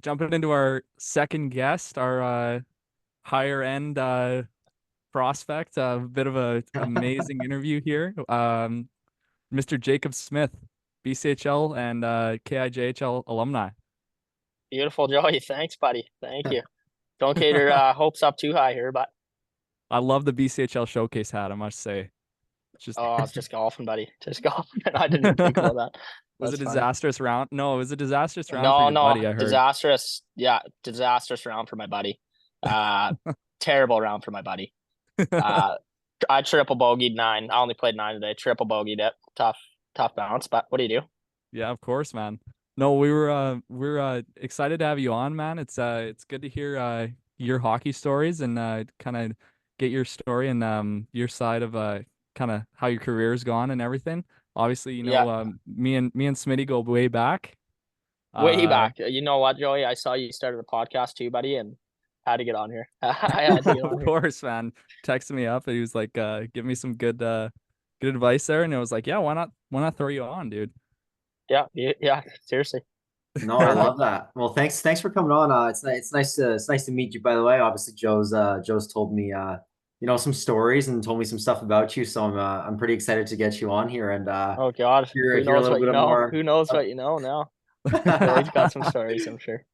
jumping into our second guest, our higher end prospect. A bit of a amazing interview here. Mr. Jacob Smith, BCHL and KIJHL alumni. Beautiful, Joey. Thanks, buddy. Thank you. Don't get your hopes up too high here, but I love the BCHL showcase hat, I must say. It's just I was just golfing, buddy. Just golfing. I didn't even think about that. was a That's funny. disastrous round. No, it was a disastrous round for No, your no, buddy, I heard. disastrous. Yeah, disastrous round for my buddy. Uh, Terrible round for my buddy. Uh, I triple bogeyed nine. I only played nine today. Triple bogeyed it. Tough bounce. But what do you do? Yeah, of course, man. No, we're excited to have you on, man. It's good to hear your hockey stories and kind of get your story and your side of kind of how your career's gone and everything. Obviously, Yeah, me and Smitty go way back. way Uh back. You know what, Joey? I saw you started a podcast too, buddy, and had to get on here. I had to get of on here. course, man. Texted me up and he was like give me some good advice there and it was like, yeah, why not throw you on, dude? Yeah, yeah. Seriously. No, I love that. Well, thanks for coming on. It's nice to meet you. By the way, obviously Joe's told me some stories and told me some stuff about you. So I'm pretty excited to get you on here and Oh God, hear a little bit more. Who knows what you know now? Joey's got some stories, I'm sure.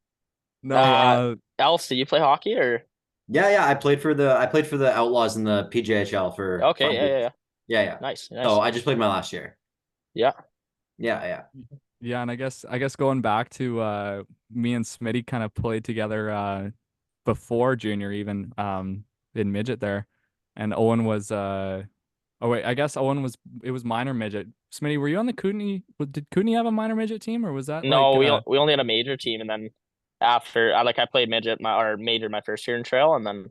No, Else, do you play hockey or? Yeah. I played for the Outlaws in the PJHL for Okay, 5 years. yeah. Yeah. Nice, So nice. I just played my last year. Yeah, Yeah. yeah, and I guess going back to me and Smitty kind of played together before junior even in midget there. And Owen was oh wait, I guess Owen was it was minor midget. Smitty, were you on the Kootenai? Did Kootenai have a minor midget team or was that like no, we only had a major team, and then after I played midget or major my first year in trail, and then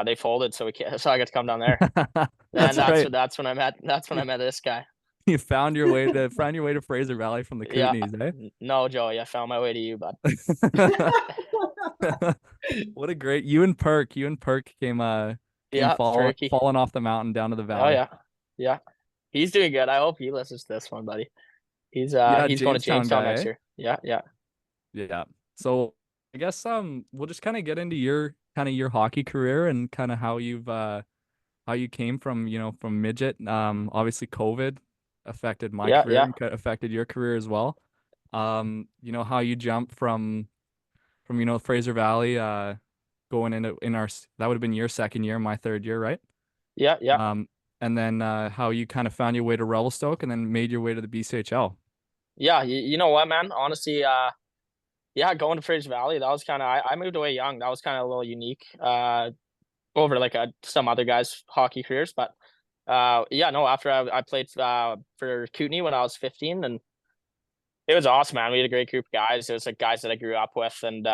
they folded, so we can't, so I got to come down there, and That's right. that's when I met this guy. You found your way to Fraser Valley from the Yeah, Kootenays, eh? no, Joey, I found my way to you, bud. What a great you and Perk came Yeah, Turkey. falling off the mountain down to the Oh valley. yeah, yeah. He's doing good. I hope he listens to this one, buddy. Yeah, He's going to Jamestown Jamestown guy, next eh? year. Yeah, yeah. Yeah. So I guess we'll just kind of get into your hockey career and kind of how you came from, from midget. Obviously COVID affected my Yeah, career yeah. and affected your career as well. How you jumped from Fraser Valley going into in our that would have been your second year, my third year, right? Yeah, yeah. Um and then how you kind of found your way to Revelstoke and then made your way to the BCHL. Yeah, you know what, man? Honestly, yeah, going to Fraser Valley, that was kind of I moved away young. That was kind of a little unique over like some other guys' hockey careers, but yeah, no, after I played for Kootenai when I was 15, and it was awesome, man. We had a great group of guys. It was like guys that I grew up with, and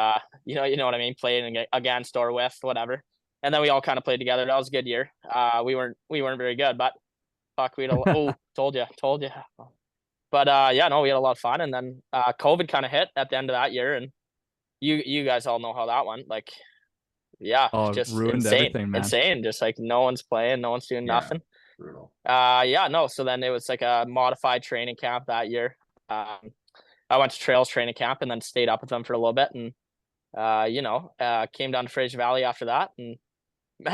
you know what I mean, playing against or with, whatever. And then we all kind of played together. That was a good year. We weren't very good, but fuck, told you. But yeah, no, we had a lot of fun, and then COVID kind of hit at the end of that year, and you guys all know how that went. Like, yeah, Oh, it just ruined insane, everything, man. insane. Just like no one's playing, no one's doing Yeah. nothing. Brutal. Yeah, no. So then it was like a modified training camp that year. I went to Trails training camp and then stayed up with them for a little bit, and came down to Fraser Valley after that and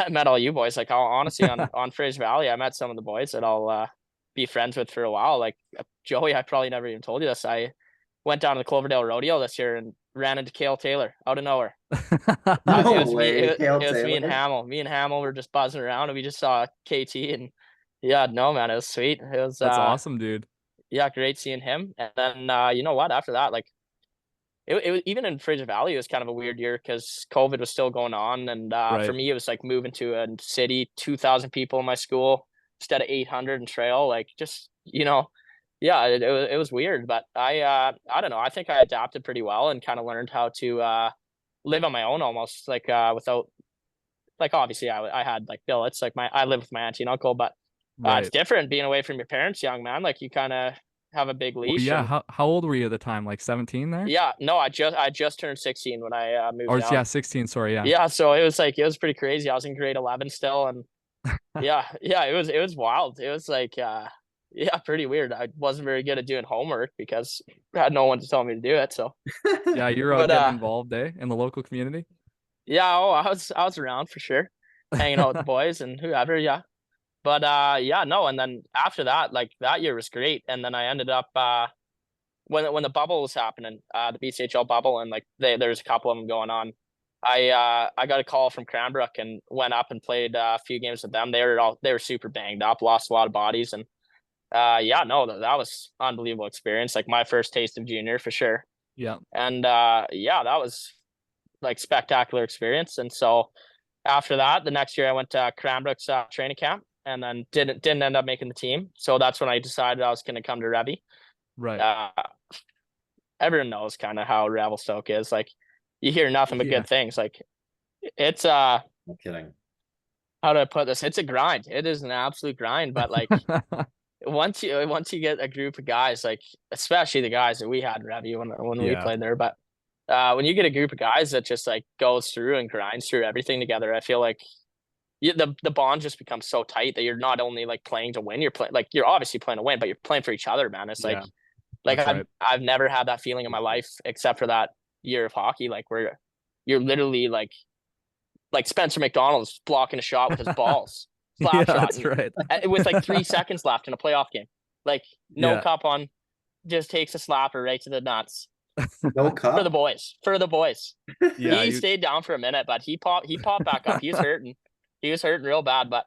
met all you boys. Like, honestly, on Fraser Valley, I met some of the boys that I'll be friends with for a while. Like Joey, I probably never even told you this. I went down to the Cloverdale Rodeo this year and ran into Kale Taylor out of nowhere. No It was me. way, Cale It was me and Taylor. Hamill. Me and Hamill were just buzzing around, and we just saw KT, and yeah, no man, it was sweet. It was That's awesome, dude. yeah, great seeing him. And then you know what? After that, like it was even in Fraser Valley, it was kind of a weird year because COVID was still going on, and for Right. me, it was like moving to a city, 2,000 people in my school instead of 800 in Trail. Like just yeah, it was weird, but I don't know. I think I adapted pretty well and kind of learned how to live on my own almost like without like obviously I had like billets like I live with my auntie and uncle, but it's Right. different being away from your parents, young man. Like you kind of have a big Well, leash, yeah, and how old were you at the time? Like 17 there? yeah, no, I just turned 16 when I moved Or down. yeah, 16, sorry, yeah. Yeah, so it was pretty crazy. I was in grade 11 still, and yeah, it was wild. It was like yeah, pretty weird. I wasn't very good at doing homework because I had no one to tell me to do it. So, Yeah, you're out but getting involved, in the local community. yeah, I was around for sure, hanging out with the boys and whoever. Yeah, but yeah, no. And then after that, like that year was great. And then I ended up when the bubble was happening, the BCHL bubble, and like there's a couple of them going on. I got a call from Cranbrook and went up and played a few games with them. They were super banged up, lost a lot of bodies, and yeah, no, that was unbelievable experience. Like my first taste of junior for sure. Yeah. And yeah, that was like spectacular experience. And so after that, the next year I went to Cranbrook's training camp and then didn't end up making the team. So that's when I decided I was going to come to Revy. Right. Everyone knows kind of how Revelstoke is. Like you hear nothing but Yeah. good things. Like it's No kidding. how do I put this? It's a grind. It is an absolute grind. But like once you get a group of guys, like especially the guys that we had in Revy when we Yeah. played there, but when you get a group of guys that just like goes through and grinds through everything together, I feel like the bond just becomes so tight that you're not only like playing to win, you're playing like you're obviously playing to win, but you're playing for each other, man. It's Yeah, like that's I've right. I've never had that feeling in my life except for that year of hockey, like where you're literally like Spencer McDonald's blocking a shot with his balls, Yeah, slap shot, that's right. with like 3 seconds left in a playoff game, like no Yeah. cup on, just takes a slapper right to the nuts. No For cup. the boys. Yeah, He you, stayed down for a minute, but he popped back up. He was hurting. He was hurting real bad. But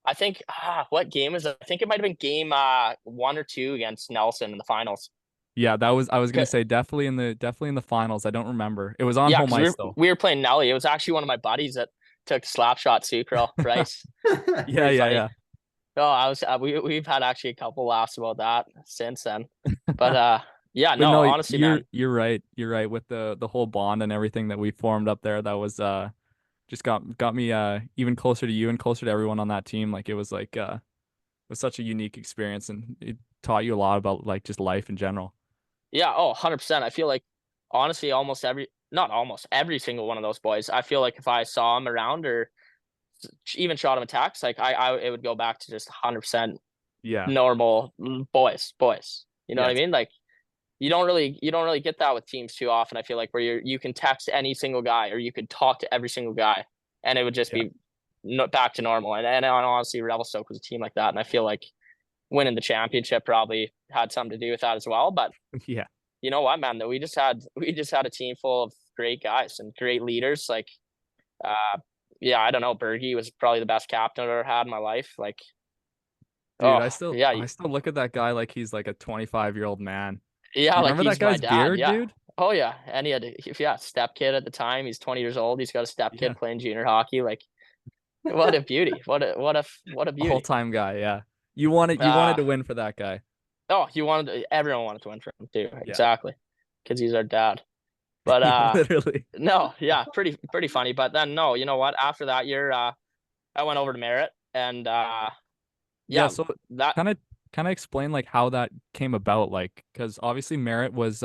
I think what game is it? I think it might have been game 1 or 2 against Nelson in the finals. yeah, I was gonna 'Cause- say definitely in the finals. I don't remember. It was on Yeah, home because ice though. we were playing Nelly. It was actually one of my buddies that took the slap shot too, Curl Bryce. Yeah, Pretty yeah, funny. yeah. Oh, we've had actually a couple laughs about that since then. But yeah, But no, no, honestly, man. you're right. You're right with the whole bond and everything that we formed up there. That was just got me even closer to you and closer to everyone on that team. Like it was it was such a unique experience and it taught you a lot about like just life in general. Yeah, 100%. I feel like honestly, not almost every single one of those boys. I feel like if I saw them around or even shot them a text, like it would go back to just 100% Yeah. normal boys. You know what I Yes. mean? Like you don't really get that with teams too often. I feel like where you can text any single guy or you could talk to every single guy, and it would just Yeah. be back to normal. And honestly, Revelstoke was a team like that, and I feel like winning the championship probably had something to do with that as well. But Yeah. you know what, man? That we just had a team full of great guys and great leaders. Like, yeah, I don't know. Bergie was probably the best captain I've ever had in my life. Like, Dude, oh yeah, I still look at that guy like he's like a 25-year-old man. yeah, Do you like remember that he's my guy's dad. beard, Yeah. dude? Oh yeah, and he had step kid at the time. He's 20 years old. He's got a step Yeah. kid playing junior hockey. Like, what a beauty! What a beauty! All-time guy, yeah. You wanted to win for that guy. Oh, everyone wanted to win for him too. Yeah. Exactly, because he's our dad. But Literally. no, yeah, pretty funny. But then no, you know what? After that year, I went over to Merritt, and Yeah, yeah, so that kind of explain like how that came about, like because obviously Merritt was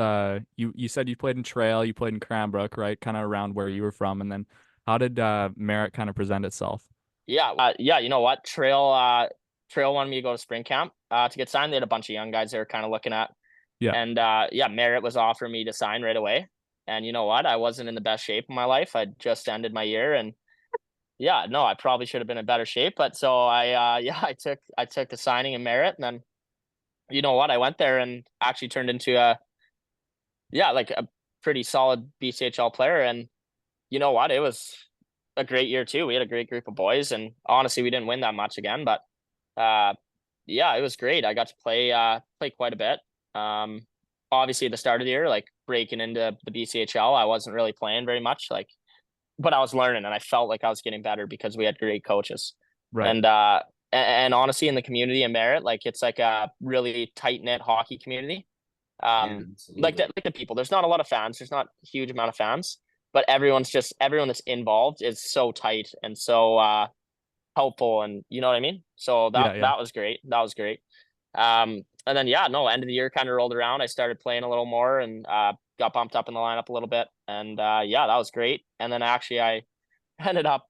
you said you played in Trail, you played in Cranbrook, right? Kind of around where you were from, and then how did Merritt kind of present itself? yeah, you know what? Trail wanted me to go to spring camp to get signed. They had a bunch of young guys they were kind of looking at, Yeah. and yeah, Merritt was offering me to sign right away. And you know what? I wasn't in the best shape of my life. I just ended my year, and yeah, no, I probably should have been in better shape. But so yeah, I took the signing in Merritt, and then you know what? I went there and actually turned into like a pretty solid BCHL player. And you know what? It was a great year too. We had a great group of boys, and honestly, we didn't win that much again, but uh, yeah, it was great. I got to play quite a bit. Obviously at the start of the year, like breaking into the BCHL, I wasn't really playing very much, like, but I was learning, and I felt like I was getting better because we had great coaches. Right. And honestly, in the community in Merritt, like it's like a really tight knit hockey community. Yeah, Like absolutely. like the people. There's not a lot of fans. There's not a huge amount of fans, but everyone that's involved is so tight and so helpful, and you know what I mean. So Yeah, that yeah. that was great. That was great. And then yeah, no, end of the year kind of rolled around. I started playing a little more and got bumped up in the lineup a little bit, and yeah, that was great. And then actually I ended up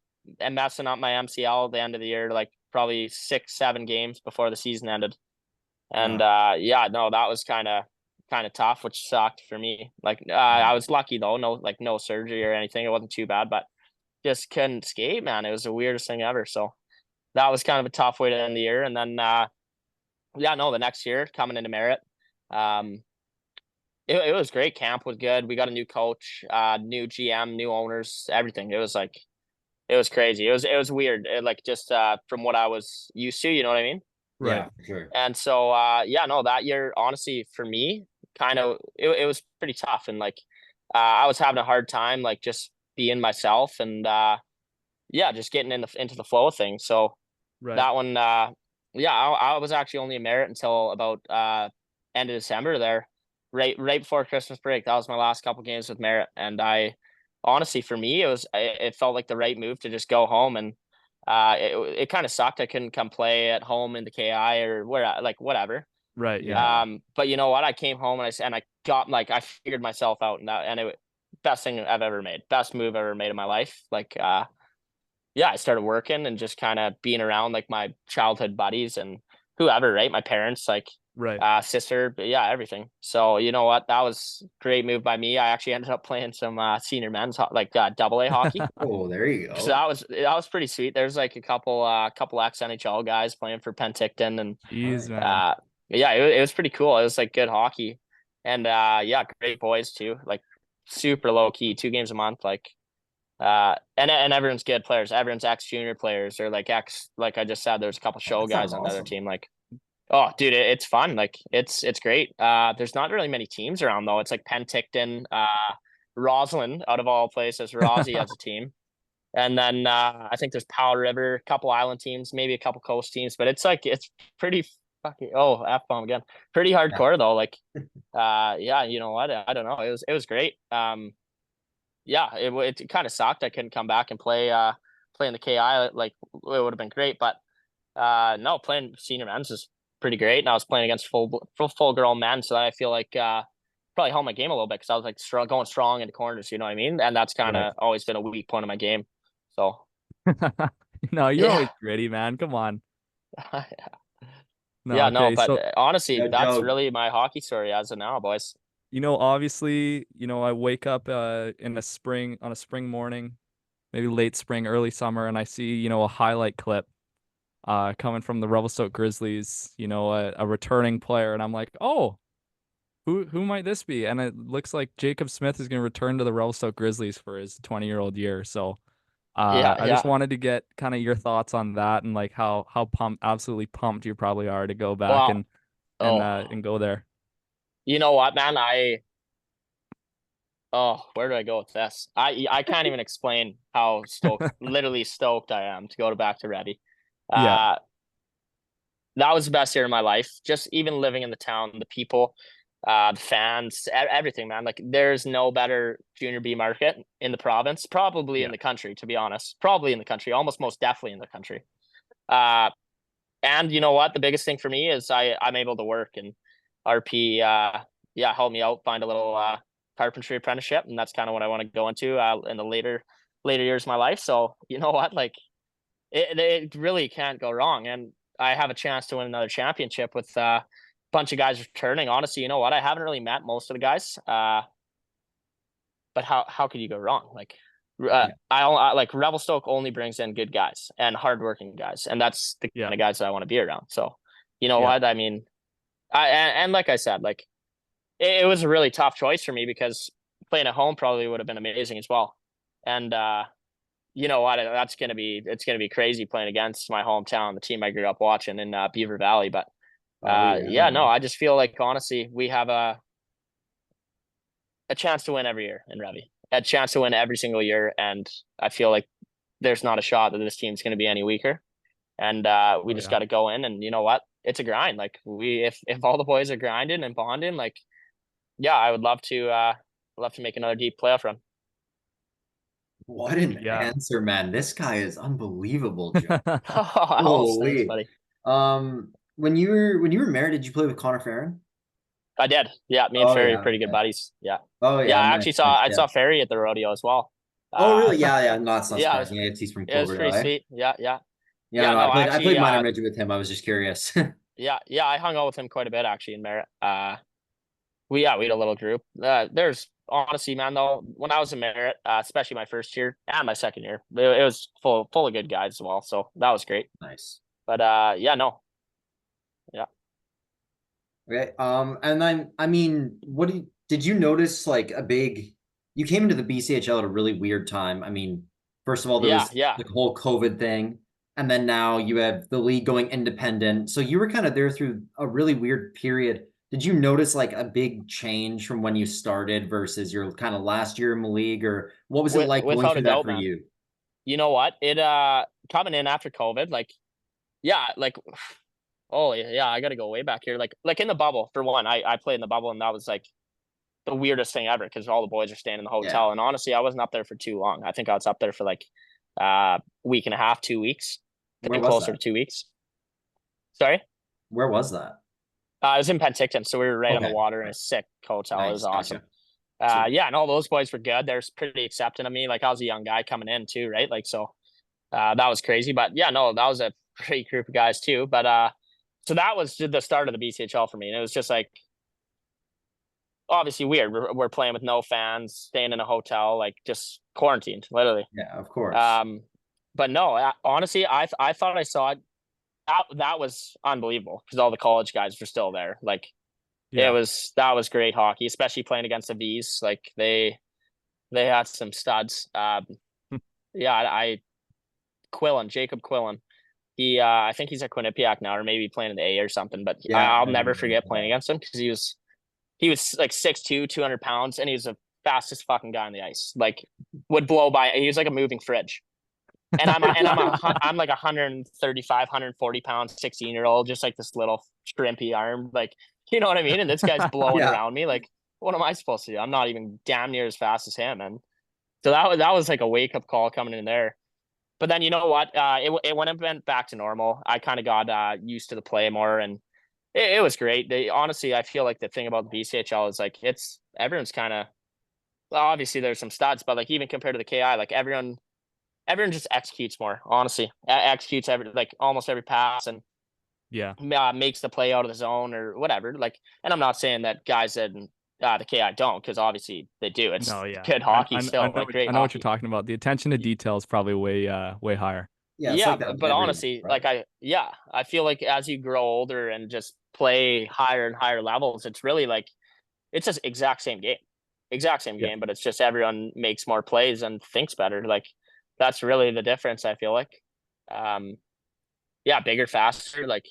messing up my MCL at the end of the year, like probably 6-7 games before the season ended. And yeah, no, that was kind of tough, which sucked for me. Like I was lucky though, no surgery or anything. It wasn't too bad, but just couldn't skate, man. It was the weirdest thing ever. So that was kind of a tough way to end the year. And then yeah, no, the next year coming into Merritt, um, it was great. Camp was good. We got a new coach, new GM, new owners, everything. It was like it was crazy. It was weird. Like just from what I was used to, you know what I mean? Right. Yeah, for sure. And so yeah, no, that year honestly for me, kind of it was pretty tough. And like I was having a hard time like just being myself and yeah, just getting into the flow of things. So Right. that one yeah, I was actually only in Merritt until about end of December there, right before Christmas break. That was my last couple games with Merritt, and I honestly for me it felt like the right move to just go home. And it kind of sucked. I couldn't come play at home in the KI or where like whatever. Right. Yeah. But you know what? I came home and I got like I figured myself out, and it best thing I've ever made, best move I've ever made in my life. Like yeah, I started working and just kind of being around like my childhood buddies and whoever, right? My parents, like Right. sister, but yeah, everything. So you know what? That was a great move by me. I actually ended up playing some senior men's like double A hockey. Oh, there you So go. that was pretty sweet. There's like a couple ex NHL guys playing for Penticton, and Jeez, man. yeah, it was pretty cool. It was like good hockey, and yeah, great boys too. Like super low key, 2 games a month. Like and everyone's good players. Everyone's ex junior players or like ex. Like I just said, there's a couple Oh, show that sounds guys on the other awesome. team. Like oh, dude, it's fun. Like it's great. There's not really many teams around though. It's like Penticton, Roslyn out of all places. Rossi has a team. And then I think there's Powell River, a couple island teams, maybe a couple coast teams, but it's like it's pretty fucking F-bomb again. Pretty Yeah. hardcore though. Like yeah, you know what? I don't know. It was great. Yeah, it kind of sucked. I couldn't come back and play in the KI. Like it would have been great, but no, playing senior men's is pretty great. And I was playing against full girl men, so I feel like probably held my game a little bit because I was like going strong into corners, you know what I mean? And that's kind Right. of always been a weak point of my game. So No, you're yeah. always gritty, man. Come on. No, Yeah, no, okay. but So, honestly, Yeah, that's Joe. really my hockey story as of now, boys. obviously, I wake up in on a spring morning, maybe late spring, early summer, and I see, a highlight clip coming from the Revelstoke Grizzlies, a returning player, and I'm like, "Oh, who might this be?" And it looks like Jacob Smith is going to return to the Revelstoke Grizzlies for his 20-year-old year. So, Yeah, I just yeah. wanted to get kind of your thoughts on that and like how absolutely pumped you probably are to go back Well, and oh, go there. you know what, man? Where do I go with this? I can't even explain how literally stoked I am to go back to Rebby. Yeah, Uh, that was the best year of my life. Just even living in the town, the people, the fans, everything, man. Like there's no better junior B market in the province, probably in yeah, the country, to be honest. Probably in the country, almost most definitely in the country. Uh, and you know what? The biggest thing for me is I'm able to work, and RP yeah, helped me out find a little carpentry apprenticeship, and that's kind of what I want to go into in the later years of my life. So you know what? Like it really can't go wrong. And I have a chance to win another championship with a bunch of guys returning. Honestly, you know what? I haven't really met most of the guys, but how could you go wrong? Like, Yeah. I like Revelstoke only brings in good guys and hardworking guys, and that's the yeah, kind of guys that I want to be around. So, you know yeah, what? I mean, and like I said, like it was a really tough choice for me because playing at home probably would have been amazing as well. And you know what? It's gonna be crazy playing against my hometown, the team I grew up watching in Beaver Valley. But Oh yeah, yeah, no, man. I just feel like honestly we have a chance to win every year in Revy, a chance to win every single year, and I feel like there's not a shot that this team's going to be any weaker. And we oh just yeah. got to go in, and you know what? It's a grind. Like if all the boys are grinding and bonding, like yeah, I would love to make another deep playoff run. What an Yeah. answer, man. This guy is unbelievable, Joe. Oh, thanks, Holy. buddy. When you were married, did you play with Connor Farron? I did. Yeah, me and Oh Ferry are yeah, pretty good okay. buddies. Yeah, Oh yeah. yeah, nice, nice, I yeah. saw Ferry at the rodeo as well. Oh Uh, really? Yeah, yeah. No, it's not yeah, surprising. Yeah, he's from it was pretty Cloverdale, eh? sweet. Yeah, yeah, Yeah, yeah. no, No, I played actually, minor midget with him. I was just curious. Yeah, I hung out with him quite a bit actually in Merritt. We had a little group. There's honestly, man, though, when I was in Merritt, especially my first year and my second year, it was full of good guys as well. So that was great. Nice. But yeah, no, yeah. Okay. And then I mean, did you notice like you came into the BCHL at a really weird time. I mean, first of all, there Yeah, was yeah. the whole COVID thing, and then now you have the league going independent. So you were kind of there through a really weird period. Did you notice like a big change from when you started versus your kind of last year in the league, or what was it like going Without a through that doubt, for man. you? You know what? It coming in after COVID, like yeah, like oh yeah, I gotta go way back here. Like in the bubble, for one, I played in the bubble and that was like the weirdest thing ever because all the boys are staying in the Yeah. hotel. And honestly, I wasn't up there for too long. I think I was up there for like week and a half, 2 weeks. I Where think was closer to that? 2 weeks. Sorry. Where was that? I was in Penticton, so we were right on the Okay. water in a sick hotel. It was Nice. awesome. Gotcha. Sweet. Yeah, and all those boys were good. They're pretty accepting of me. Like I was a young guy coming in too, right? Like so that was crazy. But yeah, no, that was a great group of guys too. But so that was the start of the BCHL for me. And it was just like obviously weird. We're playing with no fans, staying in a hotel, like just quarantined, literally. Yeah, of course. But no, honestly, I thought I saw it. That was unbelievable because all the college guys were still there. Like Yeah. that was great hockey, especially playing against the V's. Like they had some studs. Yeah, Jacob Quillen. He I think he's at Quinnipiac now, or maybe playing in the A or something. But Yeah, I'll I never remember. forget playing against him because he was like 6'2", 200 pounds, and he was the fastest fucking guy on the ice. Like would blow by. He was like a moving fridge. And I'm like 135, 140 pounds, 16-year-old, just like this little shrimpy arm. Like, you know what I mean? And this guy's blowing Yeah. around me. Like, what am I supposed to do? I'm not even damn near as fast as him. And so that was like a wake up call coming in there. But then you know what? It went back to normal. I kind of got used to the play more, and it was great. Honestly, I feel like the thing about the BCHL is like everyone's kind of well, obviously there's some studs, but like even compared to the KI, like everyone just executes more. Honestly, executes like almost every pass and Yeah. makes the play out of the zone or whatever. Like, and I'm not saying that guys in the KI don't, because obviously they do. It's No, yeah. good hockey still, like great I know what you're hockey. talking about. The attention to detail is probably way higher. Yeah, it's Yeah, like that with but everyone, honestly, right? like I feel like as you grow older and just play higher and higher levels, it's really like it's just exact same Yeah. game, but it's just everyone makes more plays and thinks better. Like that's really the difference. I feel like, yeah, bigger, faster. Like,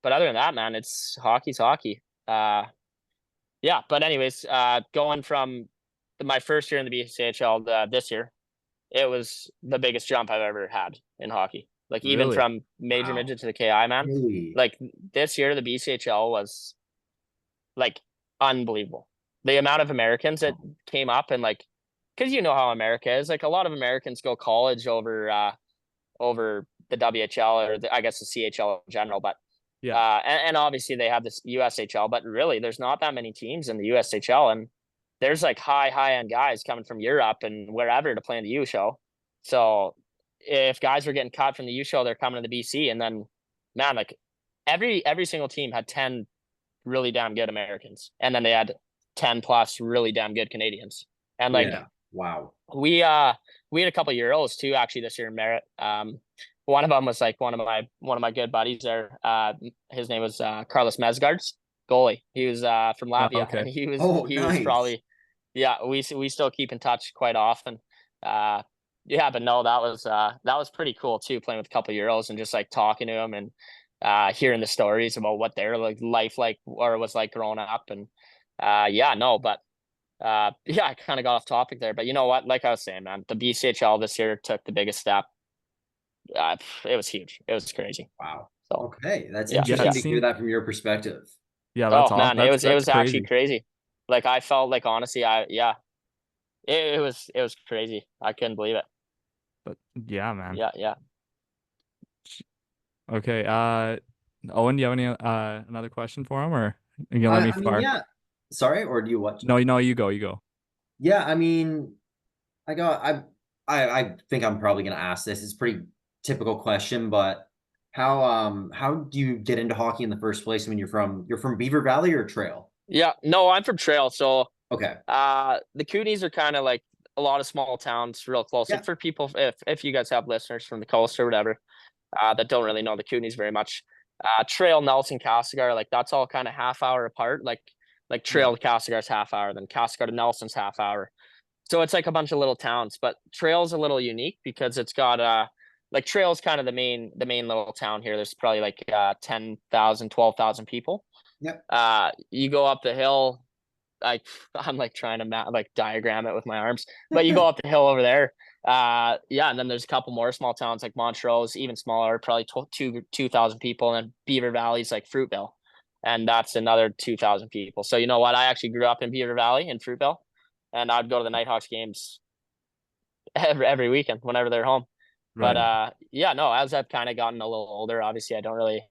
but other than that, man, hockey's hockey. Yeah. But anyways, going from my first year in the BCHL this year, it was the biggest jump I've ever had in hockey. Like even Really? from major Wow. midget to the KI, man. Really? Like this year, the BCHL was like unbelievable. The amount of Americans that came up and like, because you know how America is. Like a lot of Americans go college over the WHL or I guess the CHL in general. But Yeah. and obviously they have this USHL, but really there's not that many teams in the USHL, and there's like high end guys coming from Europe and wherever to play in the U show. So if guys were getting cut from the U show, they're coming to the BC, and then man, like every single team had 10 really damn good Americans, and then they had 10 plus really damn good Canadians, and like Yeah. Wow. we had a couple of Euros too actually this year in Merritt. One of them was like one of my good buddies there. His name was Carlos Mesgards, goalie. He was from Latvia, Okay. and Oh, he was nice. probably yeah. We still keep in touch quite often. Yeah, but no, that was pretty cool too, playing with a couple of Euros and just like talking to him and hearing the stories about what their like life like or was like growing up and yeah, no, but yeah, I kind of got off topic there, but you know what? Like I was saying, man, the BCHL this year took the biggest step. It was huge. It was crazy. Wow. So Okay, that's yeah, Yeah, interesting it to hear seemed that from your perspective. yeah, Oh that's all. man, it That's was actually crazy. crazy. Like I felt like honestly, it was crazy. I couldn't believe it. But yeah, man. Yeah. Okay. Owen, do you have any another question for him, or you gonna let me I mean, fire? yeah. Sorry, or do you what? No, you go. You go. Yeah, I mean, I got I think I'm probably gonna ask this. It's a pretty typical question, but how do you get into hockey in the first place? I mean, you're from Beaver Valley or Trail? Yeah, no, I'm from Trail, so Okay. the Coonies are kind of like a lot of small towns, real close. Yeah. Like for people, if you guys have listeners from the coast or whatever, that don't really know the Coonies very much, Trail, Nelson, Castlegar, like that's all kind of half hour apart. Like Yeah. Trail to Castlegar's half hour, then Castlegar to Nelson's half hour. So it's like a bunch of little towns, but Trail's a little unique because it's got like Trail's kind of the main little town here. There's probably like 10,000, 12,000 people. Yep. You go up the hill, like I'm like trying to like diagram it with my arms, but you go up the hill over there. Yeah, and then there's a couple more small towns like Montrose, even smaller, probably 2,000 people, and then Beaver Valley's like Fruitville, and that's another 2,000 people. So you know what? I actually grew up in Beaver Valley in Fruitville, and I'd go to the Nighthawks games every weekend whenever they're home. But Right. yeah, no, as I've kind of gotten a little older, obviously I don't really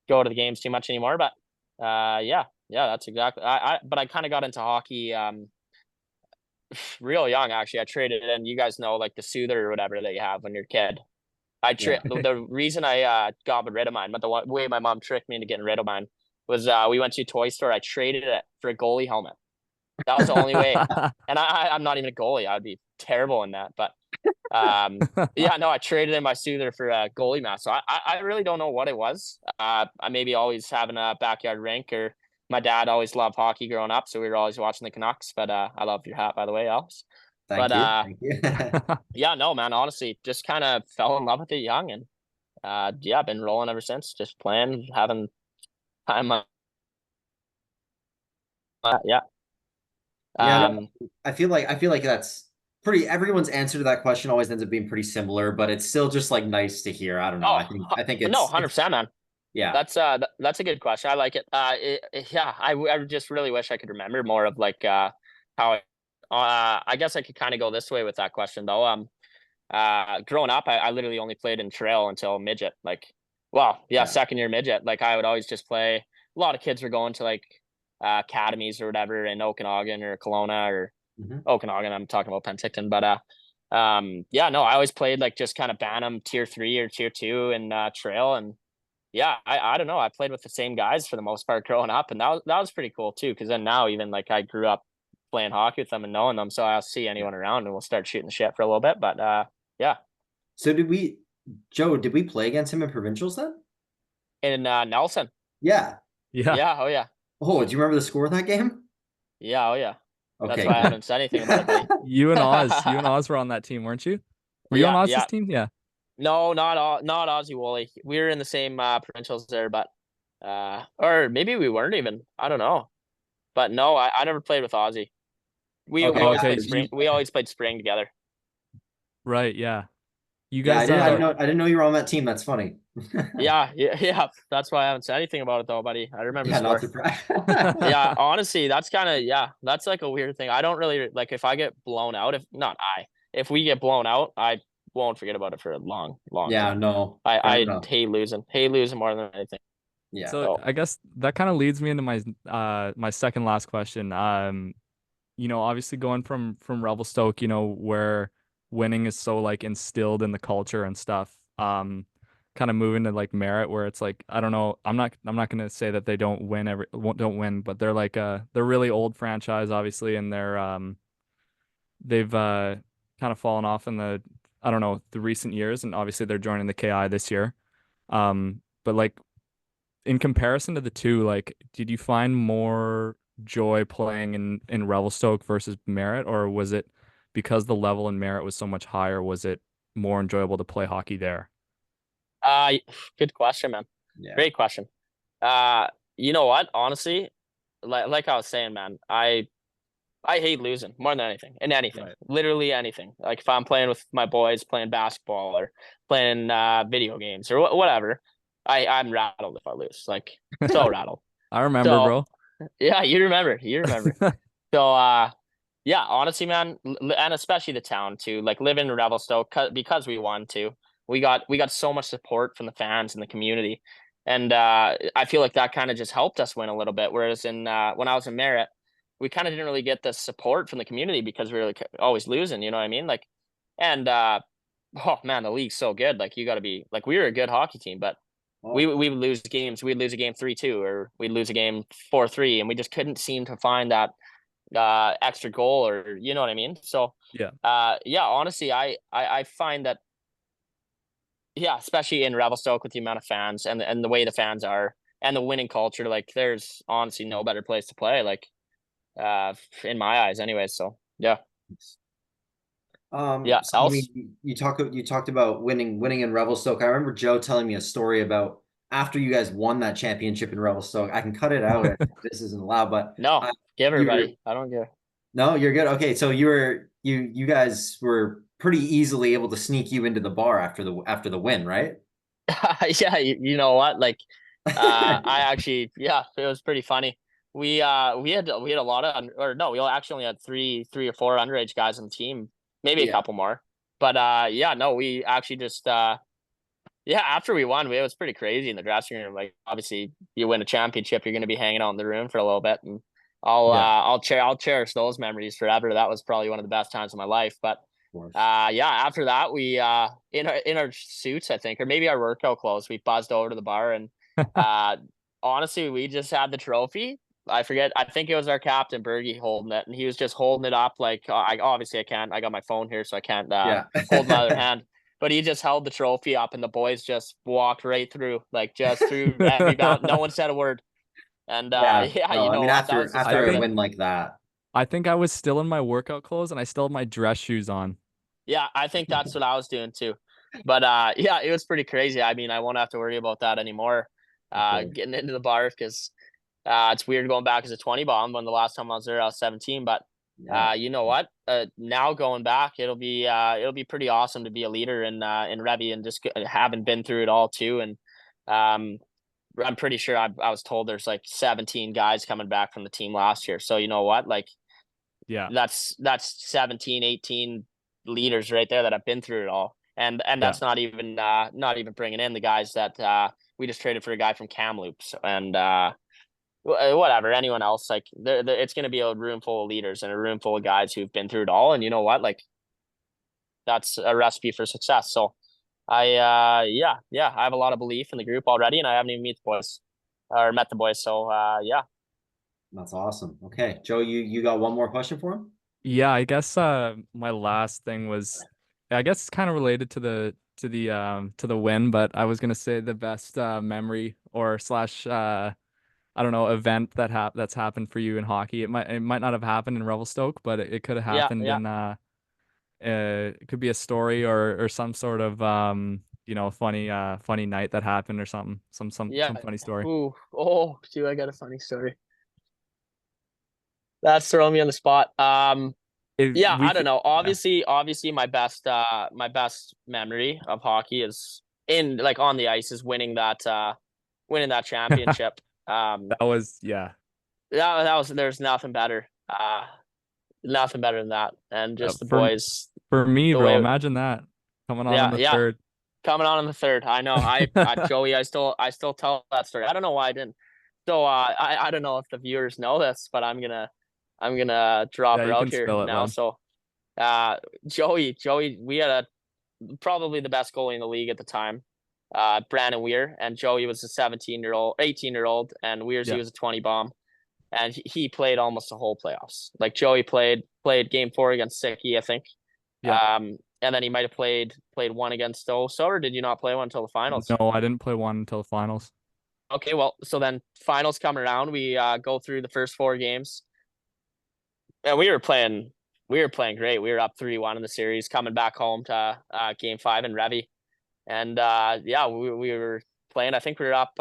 go to the games too much anymore. But yeah, that's exactly. But I kind of got into hockey real young actually. I traded in. You guys know like the soother or whatever that you have when you're a kid. Yeah. The reason I got rid of mine, but the way my mom tricked me into getting rid of mine was we went to a toy store. I traded it for a goalie helmet. That was the only way. And I'm not even a goalie. I'd be terrible in that. But yeah, no, I traded in my soother for a goalie mask. So I really don't know what it was. I maybe always having a backyard rink, or my dad always loved hockey growing up, so we were always watching the Canucks. But I love your hat, by the way, Alex. Thank But you. Thank you. yeah, no, man, honestly, just kind of fell in love with it young, and yeah, I've been rolling ever since. Just playing, having time. Yeah. Yeah, no, Um. I feel like that's pretty everyone's answer to that question always ends up being pretty similar, but it's still just like nice to hear. I don't know. Oh, I think no, it's 100%, man. yeah. That's a good question. I like it. Yeah, I just really wish I could remember more of like how I guess I could kind of go this way with that question though. Growing up, I literally only played in trail until midget. Like, well, yeah, Yeah. second year midget. Like I would always just play. A lot of kids were going to like academies or whatever in Okanagan or Kelowna or Mhm. Okanagan. I'm talking about Penticton, but yeah, no, I always played like just kind of Bantam tier 3 or tier 2 in trail. And yeah, I don't know. I played with the same guys for the most part growing up, and that was pretty cool too. Because then now even like I grew up playing hockey with them and knowing them, so I'll see Yeah. anyone around and we'll start shooting the shit for a little bit. But yeah, So did we play against him in provincials then? in Nelson, Yeah. Yeah. yeah, oh yeah, Oh, do you remember the score of that game? yeah, oh yeah. That's Okay, why I good. haven't said anything about it, buddy. You and Oz were on that team, weren't you? Were you on Yeah, Oz's yeah. team? Yeah. No, not Aussie Wooly. We were in the same provincials there, but or maybe we weren't even. I don't know. But no, I never played with Aussie. We Okay, we always Okay. played spring. We always played spring together. Right. Yeah. You yeah, guys. I didn't know you were on that team. That's funny. Yeah. That's why I haven't said anything about it though, buddy. I remember the Yeah, not score. surprised. Yeah, honestly, that's kind of that's like a weird thing. I don't really like if I get blown out. If we get blown out, I won't forget about it for a long, long Yeah, time. no, fair I enough. hate losing more than anything. Yeah. So So I guess that kind of leads me into my second last question. Obviously going from Revelstoke, where winning is so like instilled in the culture and stuff. Kind of moving to like Merritt, where it's like I don't know. I'm not gonna say that they don't win, but they're like they're really old franchise, obviously, and they've kind of fallen off in the I don't know the recent years, and obviously they're joining the KI this year. But like in comparison to the two, like, did you find more joy playing in Revelstoke versus Merritt, or was it because the level in Merritt was so much higher, was it more enjoyable to play hockey there? uh good question, man. Yeah. Great question. Uh you know what? Honestly, like I was saying, man, I hate losing more than anything in anything, Right. literally anything. Like if I'm playing with my boys, playing basketball or playing video games or whatever, I'm rattled if I lose, like so rattled. I remember, So bro. yeah, you remember. So yeah, honestly, man, and especially the town too. Like living in Revelstoke because we won too. We got so much support from the fans and the community, and I feel like that kind of just helped us win a little bit. Whereas in when I was in Merritt, we kind of didn't really get the support from the community because we were like always losing. You know what I mean? Like, and oh man, the league's so good. Like you got to be like we were a good hockey team, but we Oh, we would lose games. We'd lose a game 3-2, or we'd lose a game 4-3, and we just couldn't seem to find that extra goal, or you know what I mean. So Yeah. yeah, honestly, I find that, yeah, especially in Revelstoke with the amount of fans and the way the fans are and the winning culture, like there's honestly no better place to play, like in my eyes anyways. So yeah. Yeah. so I Else. mean, you talked about winning in Revelstoke. I remember Joe telling me a story about after you guys won that championship in Revelstoke. I can cut it out if this isn't allowed, but No, give her, you were buddy. I don't give. no, you're good. Okay, so you guys were pretty easily able to sneak you into the bar after the win, right? Yeah, you know what? Like, I actually, yeah, it was pretty funny. We had a lot of or no, we actually only had three or four underage guys on the team, maybe a Yeah. couple more. But yeah, no, we actually just yeah, after we won, it was pretty crazy in the dressing room. Like, obviously, you win a championship, you're going to be hanging out in the room for a little bit, and Yeah. I'll cherish those memories forever. That was probably one of the best times of my life. But Of course. yeah, after that, we in our suits, I think, or maybe our workout clothes, we buzzed over to the bar, and uh honestly, we just had the trophy. I forget. I think it was our captain Bergie holding it, and he was just holding it up like, I can't. I got my phone here, so I can't Yeah. hold my other hand. But he just held the trophy up, and the boys just walked right through, like just through every bound. No one said a word. And Yeah. yeah, No, you I know mean what? That was the I after start a of it. think win like that. I think I was still in my workout clothes and I still had my dress shoes on. Yeah, I think that's what I was doing too. But yeah, it was pretty crazy. I mean, I won't have to worry about that anymore. Of course. Getting into the bar, because it's weird going back as a 20 bomb when the last time I was there I was 17. But Yeah. you know what? Now going back, it'll be pretty awesome to be a leader in Revy, and just having been through it all too. And um, I'm pretty sure I was told there's like 17 guys coming back from the team last year. So you know what? Like, Yeah. that's 17, 18 leaders right there that have been through it all. And Yeah. that's not even bringing in the guys that we just traded for a guy from Kamloops, and whatever, anyone else. Like, it's going to be a room full of leaders and a room full of guys who've been through it all. And you know what? Like, that's a recipe for success. So yeah, I have a lot of belief in the group already, and I haven't even met the boys. So yeah. That's awesome. Okay, Joe, you got one more question for him? Yeah, I guess my last thing was I guess it's kind of related to the win, but I was gonna say the best memory or slash I don't know, event that's happened for you in hockey. It might not have happened in Revelstoke, but it could have Yeah, happened yeah. in it could be a story or some sort of funny night that happened or something. Yeah. Some funny story. Ooh, oh, dude, I got a funny story. That's throwing me on the spot. If Yeah, we I don't could, know. yeah. Obviously, my best memory of hockey is in, like, on the ice, is winning that championship. Um, That was yeah. that was there's nothing better than that, and just the For boys, for me, the bro, way. imagine that coming on Yeah, the yeah, third. coming on in the third. I know. Joey, I still tell that story. I don't know why I didn't. So I don't know if the viewers know this, but I'm gonna drop Yeah, her you out can here spill it, now. bud. So Joey, we had probably the best goalie in the league at the time, Brandon Weir, and Joey was a 18-year old, and Weir's, he Yeah, was a 20 bomb, and he played almost the whole playoffs. Like, Joey played game 4 against Sicky, I think. yeah. And then he might have played one against Stowe, or did you not play one until the finals? No, I didn't play one until the finals. Okay, well, so then finals come around, we go through the first 4 games, and we were playing great. We were up 3-1 in the series, coming back home to game 5 in Revy. And yeah, we were playing. I think we were up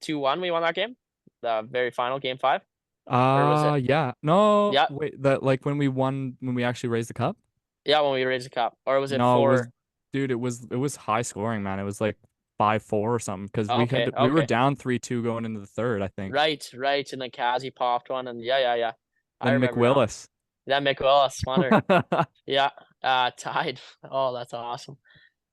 2-1. We won that game, the very final game 5, or was it? Yeah. No, Yeah, wait, that like when we won when we actually raised the cup? yeah, when we raised the cup, or was it No, it was 4? dude, it was high scoring, man. It was like 5-4 or something because Okay, we were okay, down 3-2 going into the third, I think. right, right. And then Kazi popped one, and yeah. I Then remember now. McWillis. That McWillis wonder. Yeah, tied. Oh, that's awesome.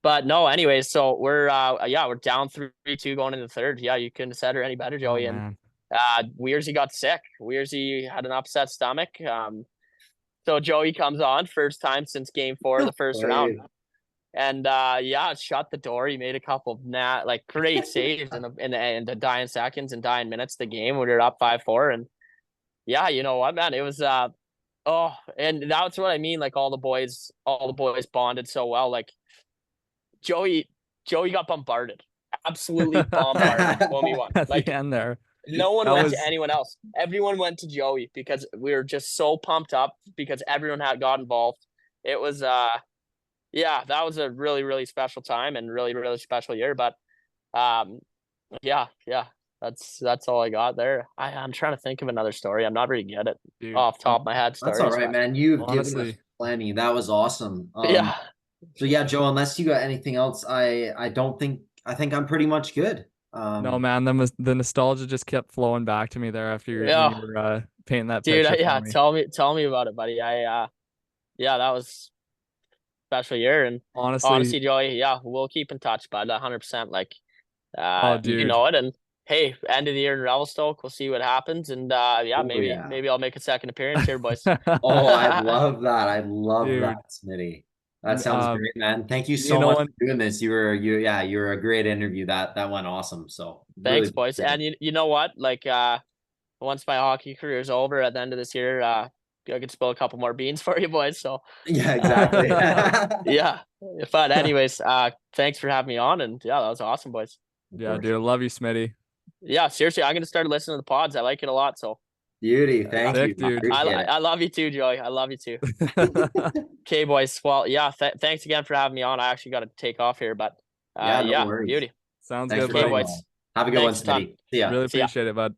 But no, anyways, so we're down 3-2 going into the third. Yeah, you couldn't have said it any better, Oh Joey. And man. Weirzy got sick. Weirzy had an upset stomach. So Joey comes on first time since game 4 of the first round. Played. And yeah, shut the door. He made a couple of like great saves in the dying seconds and dying minutes of the game when we were up 5-4. And yeah, you know what, man? It was oh, and that's what I mean. Like all the boys bonded so well. Like Joey got bombarded. Absolutely bombarded when we won. At Like the end there. no one That went was- to anyone else. Everyone went to Joey because we were just so pumped up because everyone had got involved. It was yeah, that was a really, really special time and really, really special year. But yeah, that's all I got there. I'm trying to think of another story. I'm not really good at Dude, off the top of my head That's stories. all right, but man. You've given us honestly. plenty. That was awesome. Yeah. So yeah, Joe, unless you got anything else, I don't think I think I'm pretty much good. No, man, the nostalgia just kept flowing back to me there after when Yeah. you were painting that Dude, picture yeah, for me. tell me about it, buddy. Yeah, that was special year. And honestly, Joey, yeah, we'll keep in touch, bud. 100%. Like you dude. know it. And hey, end of the year in Revelstoke, we'll see what happens. And yeah, Oh, maybe yeah. maybe I'll make a second appearance here, boys. Oh, I love that. I love Dude. that, Smitty. That sounds great, man. Thank you so you know much what? for doing this. You were a great interview. That went awesome. So Thanks, really boys. appreciate it. And you know what? Like once my hockey career is over at the end of this year, I could spill a couple more beans for you boys. So Yeah, exactly. yeah. But anyways, thanks for having me on. And yeah, that was awesome, boys. Yeah, dude, I love you, Smitty. Yeah, seriously, I'm gonna start listening to the pods. I like it a lot. So Beauty. Thank Sick, you. dude. I love you too, Joey. I love you too. Okay, boys. Well, yeah, thanks again for having me on. I actually got to take off here, but Yeah, no worries. beauty. Sounds Thanks good, for Okay, buddy. coming boys. on. Have a good one, Thanks a ton. Smitty. See ya. Really See ya. appreciate it, bud.